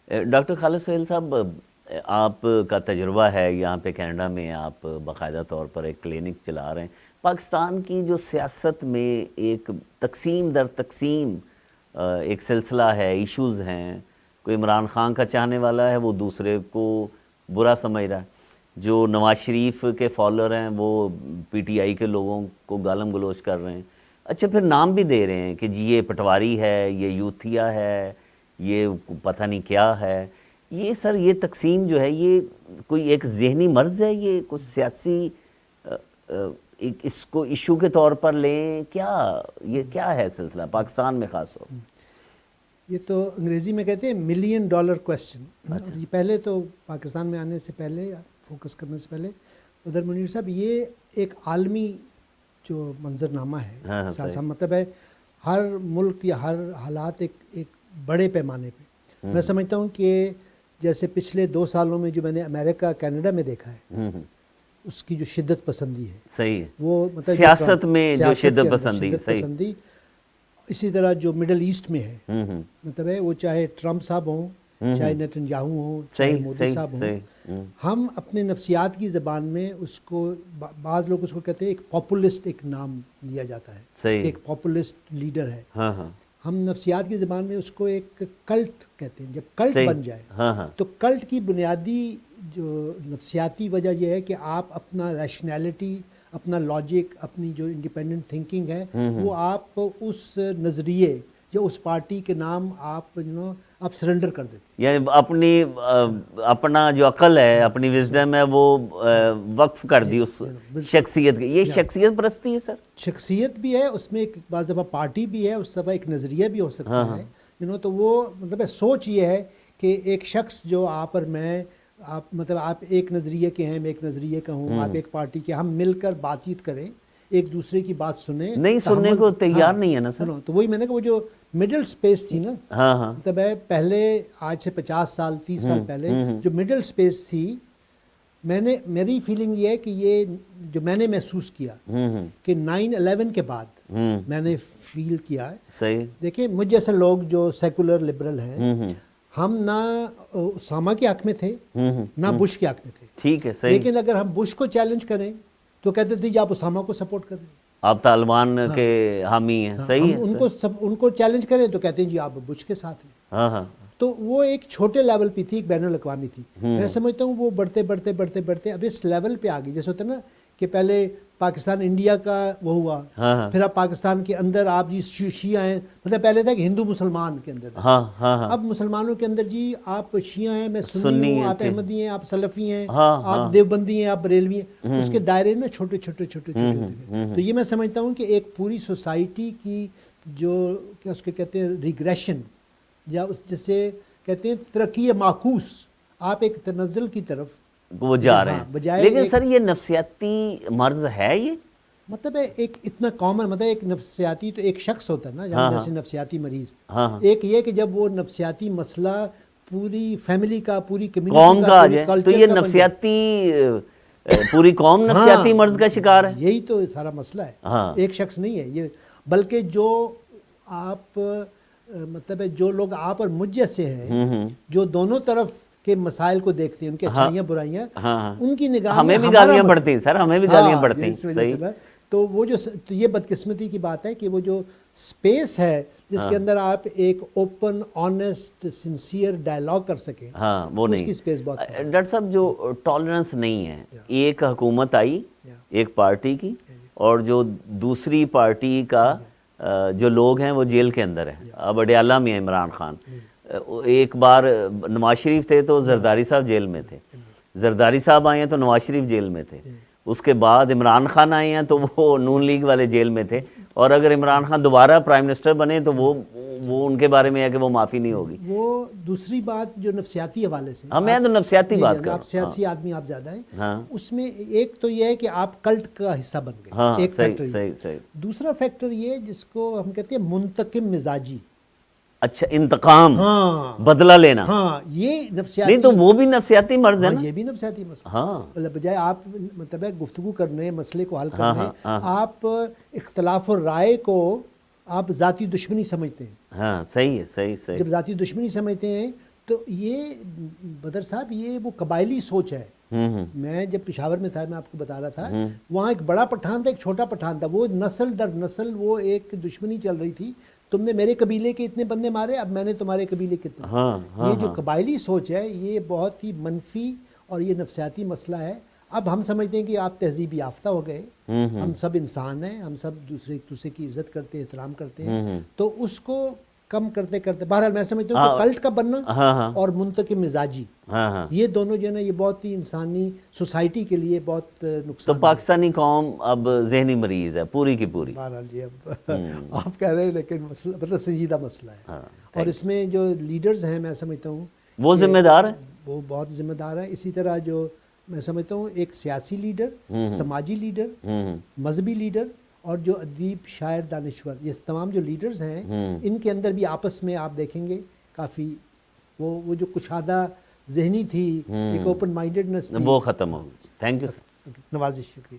Doctor خالد سہیل صاحب، آپ کا تجربہ ہے یہاں پہ کینیڈا میں، آپ باقاعدہ طور پر ایک کلینک چلا رہے ہیں. پاکستان کی جو سیاست میں ایک تقسیم در تقسیم ایک سلسلہ ہے، ایشوز ہیں. کوئی عمران خان کا چاہنے والا ہے، وہ دوسرے کو برا سمجھ رہا ہے. جو نواز شریف کے فالوور ہیں وہ پی ٹی آئی کے لوگوں کو گالم گلوچ کر رہے ہیں. اچھا، پھر نام بھی دے رہے ہیں کہ جی یہ پٹواری ہے، یہ یوتھیا ہے، یہ پتہ نہیں کیا ہے. یہ سر، یہ تقسیم جو ہے، یہ کوئی ایک ذہنی مرض ہے، یہ کوئی سیاسی اس کو ایشو کے طور پر لیں کیا؟ یہ کیا ہے سلسلہ پاکستان میں خاص طور؟ یہ تو انگریزی میں کہتے ہیں ملین ڈالر کویسچن. یہ پہلے تو پاکستان میں آنے سے پہلے، فوکس کرنے سے پہلے، ادھر منیر صاحب، یہ ایک عالمی جو منظرنامہ ہے، سیاست مطلب ہے ہر ملک یا ہر حالات ایک بڑے پیمانے پہ. میں سمجھتا ہوں کہ جیسے پچھلے 2 سالوں میں جو میں نے امریکہ کینیڈا میں دیکھا ہے، اس کی جو شدت پسندی ہے، صحیح ہے، وہ مطلب سیاست میں جو شدت پسندی، اسی طرح جو مڈل ایسٹ میں ہے، مطلب ہے وہ چاہے ٹرمپ صاحب ہوں، چاہے نیتن یاہو ہوں، چاہے مودی صاحب ہوں، ہم اپنے نفسیات کی زبان میں اس کو، بعض لوگ اس کو کہتے ہیں ایک پاپولسٹ، ایک نام دیا جاتا ہے، ایک پاپولسٹ لیڈر ہے. ہم نفسیات کی زبان میں اس کو ایک کلٹ کہتے ہیں. جب کلٹ بن جائے تو کلٹ کی بنیادی جو نفسیاتی وجہ یہ ہے کہ آپ اپنا ریشنیلٹی، اپنا لاجک، اپنی جو انڈیپینڈنٹ تھنکنگ ہے، وہ آپ اس نظریے یا اس پارٹی کے نام آپ آپ سرنڈر کر دیتے ہیں. یعنی اپنا جو عقل ہے، اپنی وزڈم ہے، وہ وقف کر دی اس شخصیت کی. یہ شخصیت پرستی ہے سر. شخصیت بھی ہے اس میں، ایک بعض دفعہ پارٹی بھی ہے، اس دفعہ ایک نظریہ بھی ہو سکتا ہے. تو وہ مطلب سوچ یہ ہے کہ ایک شخص جو آپ اور میں، آپ مطلب آپ ایک نظریے کے ہیں، میں ایک نظریے کا ہوں، آپ ایک پارٹی کے، ہم مل کر بات چیت کریں، ایک دوسرے کی بات سنیں. نہیں سننے کو تیار نہیں ہے نا سر. تو وہی میں نے کہا، وہ جو مڈل سپیس تھی نا، مطلب ہے پہلے، آج سے 50 سال 30 سال پہلے جو مڈل سپیس تھی، میری فیلنگ یہ ہے کہ یہ جو میں نے محسوس کیا کہ 9/11 کے بعد میں نے فیل کیا ہے. صحیح. دیکھیں، مجھ جیسے لوگ جو سیکولر لبرل ہیں، ہم نہ اسامہ کے حق میں تھے، نہ بش کے حق میں تھے. ٹھیک ہے، صحیح. لیکن اگر ہم بش کو چیلنج کریں تو کہتے تھے جی آپ اسامہ کو سپورٹ کر رہے ہیں، آپ طالبان کے حامی ہیں. صحیح ہے. ان کو چیلنج کریں تو کہتے ہیں جی آپ بش کے ساتھ ہیں. تو وہ ایک چھوٹے لیول پہ تھی، ایک بین الاقوامی تھی. میں سمجھتا ہوں وہ بڑھتے بڑھتے بڑھتے بڑھتے اب اس لیول پہ آ گئی. جیسے ہوتا ہے نا کہ پہلے پاکستان انڈیا کا وہ ہوا، پھر اب پاکستان کے اندر آپ جی شیعہ ہیں، مطلب پہلے تھا کہ ہندو مسلمان کے اندر، اب مسلمانوں کے اندر جی آپ شیعہ ہیں، میں سنی ہوں، آپ احمدی ہیں، آپ سلفی ہیں، آپ دیوبندی ہیں، آپ بریلوی ہیں. اس کے دائرے نا چھوٹے چھوٹے چھوٹے چھوٹے ہوتے گئے. تو یہ میں سمجھتا ہوں کہ ایک پوری سوسائٹی کی جو کیا اس کے کہتے ہیں ریگریشن، یا اس جسے کہتے ہیں ترقی معکوس، آپ ایک تنزل کی طرف وہ جا رہے ہیں. لیکن سر یہ نفسیاتی مرض ہے، یہ مطلب ہے ایک اتنا کامن، مطلب ایک نفسیاتی تو ایک شخص ہوتا ہے نا، جیسے نفسیاتی مریض. ایک یہ کہ جب وہ نفسیاتی مسئلہ پوری فیملی کا، پوری قوم کمیونٹی کا آ جائے تو یہ نفسیاتی پوری قوم نفسیاتی مرض کا شکار ہے. یہی تو سارا مسئلہ ہے. ایک شخص نہیں ہے یہ، بلکہ جو آپ مطلب ہے جو لوگ آپ اور مجھ جیسے ہیں، جو دونوں طرف کے مسائل کو دیکھتے ہیں، ان کی اچھائیاں برائیاں، ان کی نگاہ ہمیں بھی گالیاں پڑتی ہیں سر، ہمیں بھی گالیاں پڑتی ہیں. صحیح. تو وہ جو یہ بدقسمتی کی بات ہے کہ وہ جو سپیس ہے جس کے اندر آپ ایک اوپن، آنیسٹ، سنسیئر ڈائلاگ کر سکیں، وہ نہیں. اس کی سپیس بہت ہے. ڈاکٹر صاحب، جو ٹالرنس نہیں ہے، ایک حکومت آئی ایک پارٹی کی، اور جو دوسری پارٹی کا جو لوگ ہیں وہ جیل کے اندر ہیں. اب اڈیالہ میں ہے عمران خان. ایک بار نواز شریف تھے تو زرداری صاحب جیل میں تھے، زرداری صاحب آئے ہیں تو نواز شریف جیل میں تھے. اس کے بعد عمران خان آئے ہیں تو وہ نون لیگ والے جیل میں تھے. اور اگر عمران خان دوبارہ پرائم منسٹر بنے تو وہ ان کے بارے میں ہے کہ وہ معافی نہیں ہوگی. وہ دوسری بات جو نفسیاتی حوالے سے، میں تو نفسیاتی بات کر رہا ہوں. آپ سیاسی آدمی آپ زیادہ ہیں، اس میں ایک تو یہ ہے کہ آپ کلٹ کا حصہ بن گئے، ایک فیکٹر. دوسرا فیکٹر یہ جس کو ہم کہتے ہیں منتقم مزاجی. اچھا، انتقام، بدلہ لینا. یہ نفسیاتی نہیں تو وہ بھی نفسیاتی مرض ہے نا. یہ بھی نفسیاتی مسئلہ. بجائے آپ مطلب ہے گفتگو کرنے، مسئلے کو حل کرنے، آپ اختلاف الرائے کو آپ ذاتی دشمنی سمجھتے ہیں. صحیح ہے. صحیح. جب ذاتی دشمنی سمجھتے ہیں تو یہ بدر صاحب یہ وہ قبائلی سوچ ہے. میں جب پشاور میں تھا میں آپ کو بتا رہا تھا وہاں ایک بڑا پٹھان تھا ایک چھوٹا پٹھان تھا, وہ نسل در نسل وہ ایک دشمنی چل رہی تھی, تم نے میرے قبیلے کے اتنے بندے مارے اب میں نے تمہارے قبیلے کے اتنے. یہ جو قبائلی سوچ ہے یہ بہت ہی منفی اور یہ نفسیاتی مسئلہ ہے. اب ہم سمجھتے ہیں کہ آپ تہذیب یافتہ ہو گئے, ہم سب انسان ہیں, ہم سب ایک دوسرے کی عزت کرتے ہیں احترام کرتے ہیں, تو اس کو کم کرتے کرتے بہرحال میں سمجھتا ہوں کہ کلٹ کا بننا اور منتقم مزاجی یہ دونوں جو ہے نا یہ بہت ہی انسانی سوسائٹی کے لیے بہت نقصان. تو پاکستانی قوم اب ذہنی مریض ہے پوری کی پوری. بہرحال جی اب آپ کہہ رہے ہیں لیکن مسئلہ مطلب سنجیدہ مسئلہ ہے, اور اس میں جو لیڈرز ہیں میں سمجھتا ہوں وہ ذمہ دار ہیں, وہ بہت ذمہ دار ہیں. اسی طرح جو میں سمجھتا ہوں ایک سیاسی لیڈر, سماجی لیڈر, مذہبی لیڈر اور جو ادیب شاعر دانشور, یہ تمام جو لیڈرز ہیں ان کے اندر بھی آپس میں آپ دیکھیں گے کافی وہ جو کشادہ ذہنی تھی, ایک اوپن مائنڈڈنس تھی, وہ ختم ہو گئی. Thank you sir. نوازش, شکریہ.